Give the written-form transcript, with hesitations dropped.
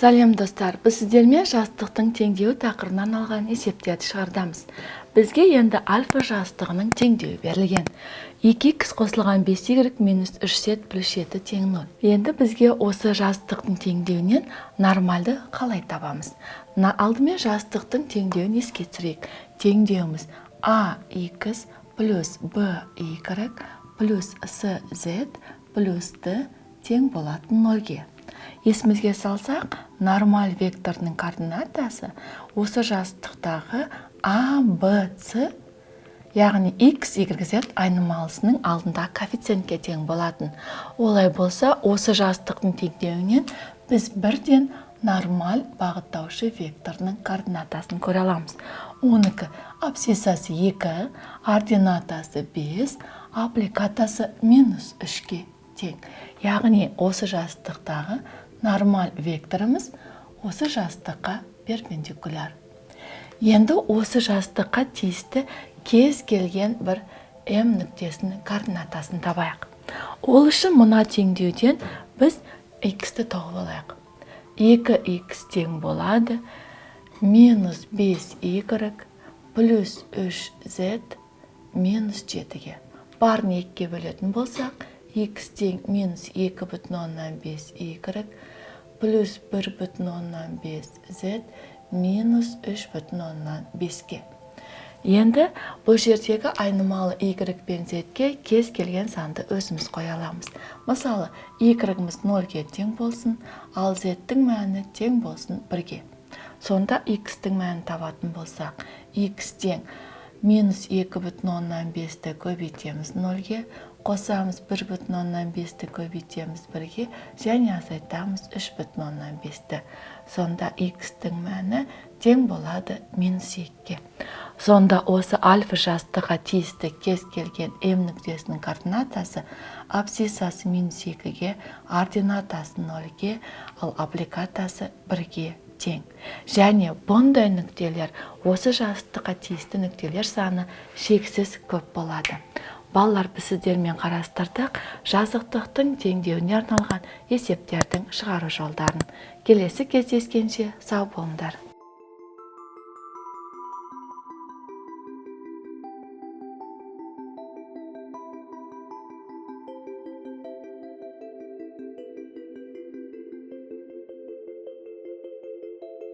Сәлем достар, біз сіздермен жастықтың теңдеуі тақырыбынан алған есептерді шығардамыз. Бізге енді альфа жастығының теңдеуі берілген. 2х қосылған 5y минус 3z плюс 7 тең 0. Енді бізге осы жастықтың теңдеуінен нормальды қалай табамыз? Алдымен жастықтың теңдеуін еске түсірейік. Теңдеуіміз ax плюс by плюс cz плюс d тең болатын 0-ге. Есімізге салсақ, нормаль векторының координатасы осы жастықтағы a, b, c, яғни x, y, z айнымалысының алдындағы коэффициентке тең болатын. Олай болса, осы жастықтың теңдеуінен біз бірден нормаль бағыттаушы векторының координатасын көре аламыз. Оныкі абсцисасы 2, ординатасы 5, аппликатасы минус 3-ке тең. Яғни осы жастықтағы нормаль векторымыз осы жастыққа перпендикуляр. Енді осы жастыққа тиісті кез келген бір М нүктесінің координатасын табайық. Ол үшін мына теңдеуден біз x-ті тауып алайық. 2x тең болады минус 5y плюс 3z минус 7-ге. Барын 2-ге бөлетін болсақ, x тең минус 2,5y плюс 1,5z минус 3,5-ге. Енді бұл жердегі айнымалы y пен z-ге кез келген санды өзіміз қоя аламыз. Мысалы, y-іміз 0-ге тең болсын, ал z-тің мәні тең болсын 1-ге. Сонда x-тің мәнін табатын болсақ, x тең минус 2,5-ті көбейтеміз 0-ге, қосамыз 1,5-ті көбейтеміз 1-ге, және азайтамыз 3,5-ті. Сонда x-тің мәні тең болады минус 2-ге. Сонда осы альфа жастыққа тиісті кез келген М нүктесінің координатасы абсцисасы минус 2-ге, ординатасы 0-ге, ал аппликатасы 1-ге тең. Және бұндай нүктелер, осы жастыққа тиісті нүктелер саны шексіз көп болады. Балалар, біз сіздермен қарастырдық жазықтықтың теңдеуіне арналған есептердің шығару жолдарын. Келесі кездескенше сау болыңдар.